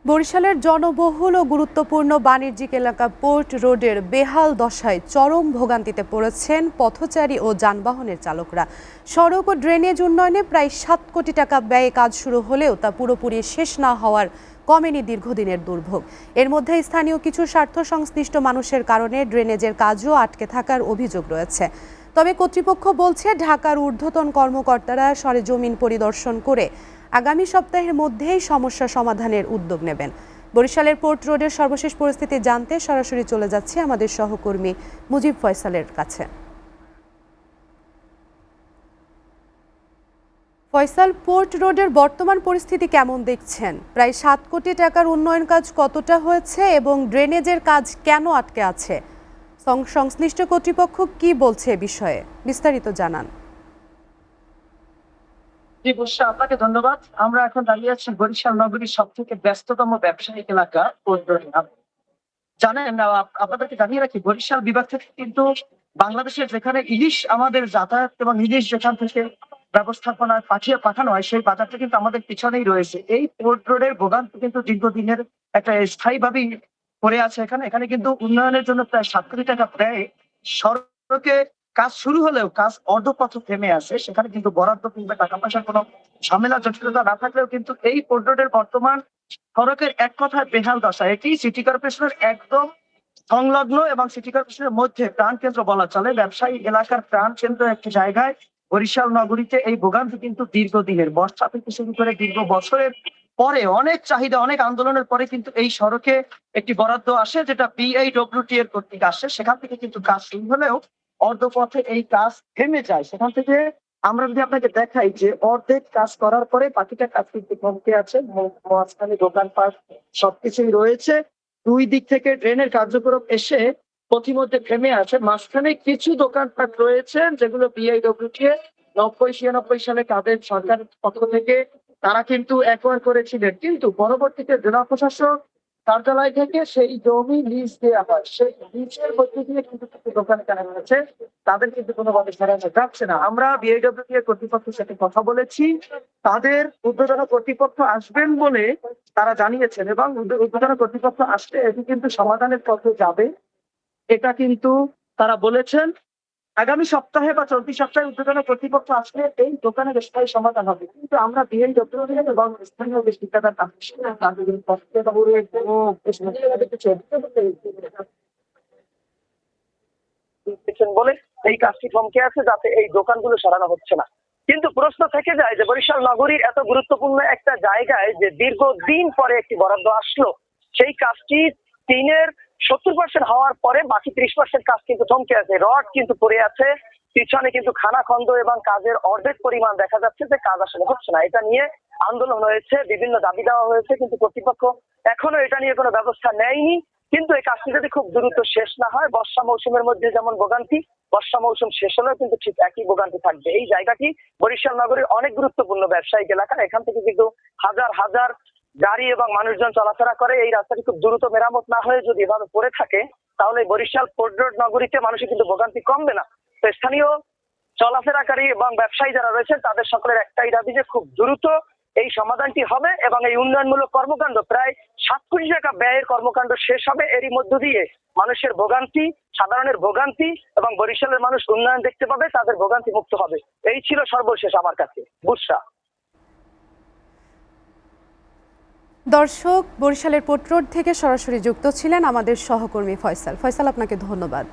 বরিশালের জনবহুল ও গুরুত্বপূর্ণ বাণিজ্যিক এলাকা পোর্ট রোডের বেহাল দশায় চরম ভোগান্তিতে পড়েছেন পথচারী ও যানবাহনের চালকরা। সড়ক ও ড্রেনেজ উন্নয়নে প্রায় ৭ কোটি টাকা ব্যয়ে কাজ শুরু হলেও তা পুরোপুরি শেষ না হওয়ার কমেনি দীর্ঘদিনের দুর্ভোগ। এর মধ্যে স্থানীয় কিছু স্বার্থ সংশ্লিষ্ট মানুষের কারণে ড্রেনেজের কাজও আটকে থাকার অভিযোগ রয়েছে। তবে কর্তৃপক্ষ বলছে ঢাকার ঊর্ধ্বতন কর্মকর্তারা সরেজমিন পরিদর্শন করে আগামী সপ্তাহের মধ্যেই সমস্যা সমাধানের উদ্যোগ নেবেন। বরিশালের পোর্ট রোডের সর্বশেষ পরিস্থিতি জানতে সরাসরি চলে যাচ্ছে আমাদের সহকর্মী মুজিব ফয়সালের কাছে। ফয়সাল, পোর্ট রোডের বর্তমান পরিস্থিতি কেমন দেখছেন? প্রায় ৭ কোটি টাকার উন্নয়ন কাজ কতটা হয়েছে এবং ড্রেনেজের কাজ কেন আটকে আছে? সংশ্লিষ্ট কর্তৃপক্ষ কি বলছে এ বিষয়ে বিস্তারিত জানান। জি বর্ষা, আপনাকে ধন্যবাদ। আমরা এখন দাঁড়িয়ে আছি বরিশাল নগরীর সব থেকে ব্যস্ততম ব্যবসায়িক এলাকা পোর্ট রোড। জানেন, আপনাদেরকে জানিয়ে রাখি, বরিশাল বিভাগ থেকে কিন্তু বাংলাদেশের যেখানে ইলিশ আমাদের যাতায়াত এবং ইলিশ যেখান থেকে ব্যবস্থাপনায় পাঠানো হয়, সেই বাজারটা কিন্তু আমাদের পিছনেই রয়েছে। এই পোর্ট রোডের ভোগান্তি কিন্তু দীর্ঘদিনের একটা স্থায়ীভাবেই পড়ে আছে। এখানে এখানে কিন্তু উন্নয়নের জন্য প্রায় ৭ কোটি টাকা ব্যয়ে সড়কে কাজ শুরু হলেও কাজ অর্ধপথে থেমে আছে। সেখানে কিন্তু বরাদ্দ কিংবা টাকা পয়সার কোনো ঝামেলা জটিলতা না থাকলেও কিন্তু এই পোর্ট রোডের বর্তমান সড়কের এক কথায় বেহাল দশা। এটি সিটি কর্পোরেশনের একদম সংলগ্ন এবং সিটি কর্পোরেশনের মধ্যে প্রাণকেন্দ্র বলা চলে। ব্যবসায়ী এলাকার প্রাণকেন্দ্র একটি জায়গায় বরিশাল নগরীতে এই ভোগান্তি কিন্তু দীর্ঘদিনের, বর্ষা থেকে শুরু করে দীর্ঘ বছরের পরে অনেক চাহিদা, অনেক আন্দোলনের পরে কিন্তু এই সড়কে একটি বরাদ্দ আসে, যেটা বিআইডব্লিউটি এর কর্তৃক আসে। সেখান থেকে কিন্তু কাজ শুরু হলেও অর্ধপথে এই কাজ থেমে যায়। সেখান থেকে আমরা যদি আপনাকে দেখাই যে অর্ধেক কাজ করার পরে বাকিটা কাজ কিন্তু থমকে আছে। মাঝখানে দোকানপাট সবকিছুই রয়েছে। দুই দিক থেকে ড্রেনের কার্যক্রম এসে পথিমধ্যে থেমে আছে। মাঝখানে কিছু দোকানপাট রয়েছে যেগুলো বিআইডব্লিউটি ৯০-৯৬ সালে তাদের সরকারের পক্ষ থেকে তারা কিন্তু অ্যাকোয়ার করেছিলেন, কিন্তু পরবর্তীতে জেলা প্রশাসক কার্যালয় থেকে সেই জমি লিজ দেওয়া হয়। সেই লিজের মধ্যে দিয়ে কিন্তু দোকান কেনা হয়েছে, তাদের কিন্তু কোনোভাবে সরানো যাচ্ছে না। আমরা বিআইডব্লিউটি এর কর্তৃপক্ষের সাথে কথা বলেছি, তাদের ঊর্ধ্বতন কর্তৃপক্ষ আসবেন বলে তারা জানিয়েছেন এবং ঊর্ধ্বতন কর্তৃপক্ষ আসলে এটি কিন্তু সমাধানের পথে যাবে, এটা কিন্তু তারা বলেছেন। আগামী সপ্তাহে বা চলতি সপ্তাহে ঊর্ধ্বতন কর্তৃপক্ষ আসলে এই দোকানের স্থায়ী সমাধান হবে। কিন্তু আমরা বিআইডব্লিউটি এবং স্থানীয় বেশ ঠিকাদার বলে এই কাজটি থমকে আছে, যাতে এই দোকানগুলো সরানো হচ্ছে না। কিন্তু প্রশ্ন থেকে যায় যে বরিশাল নগরীর এত গুরুত্বপূর্ণ একটা জায়গায় যে দীর্ঘদিন পরে একটি বরাদ্দ আসলো, সেই কাজটি 70% হওয়ার পরে বাকি 30% কাজ কিন্তু থমকে আছে। রড কিন্তু পড়ে আছে, পিছনে কিন্তু খানাখন্দ এবং কাজের অর্ধেক পরিমাণ দেখা যাচ্ছে যে কাজ আসলে হচ্ছে না। এটা নিয়ে আন্দোলন হয়েছে, বিভিন্ন দাবি দেওয়া হয়েছে, কিন্তু কর্তৃপক্ষ এখনো এটা নিয়ে কোনো ব্যবস্থা নেয়নি। কিন্তু এই কাজটি যদি খুব দ্রুত শেষ না হয়, বর্ষা মৌসুমের মধ্যে যেমন ভোগান্তি, বর্ষা মৌসুম শেষ হলেও কিন্তু ঠিক একই ভোগান্তি থাকবে। এই জায়গাটি বরিশাল নগরীর অনেক গুরুত্বপূর্ণ ব্যবসায়িক এলাকা। এখান থেকে কিন্তু হাজার হাজার গাড়ি এবং মানুষজন চলাফেরা করে। এই রাস্তাটি খুব দ্রুত মেরামত না হয়ে যদি এভাবে পড়ে থাকে, তাহলে বরিশাল পোর্ট রোড নগরীতে মানুষের কিন্তু ভোগান্তি কমবে না। তো স্থানীয় চলাফেরাকারী এবং ব্যবসায়ী যারা রয়েছেন তাদের সকলের একটাই দাবি যে খুব দ্রুত এই সমাধানটি হবে এবং এই উন্নয়নমূলক কর্মকাণ্ড, প্রায় ৭ কোটি টাকা ব্যয়ের কর্মকাণ্ড শেষ হবে। এরই মধ্য দিয়ে মানুষের ভোগান্তি, সাধারণের ভোগান্তি এবং বরিশালের মানুষ উন্নয়ন দেখতে পাবে, তাদের ভোগান্তি মুক্ত হবে। এই ছিল সর্বশেষ আমার কাছে বুশরা। দর্শক, বরিশালের পোর্ট রোড থেকে সরাসরি যুক্ত ছিলেন আমাদের সহকর্মী ফয়সাল। ফয়সাল, আপনাকে ধন্যবাদ।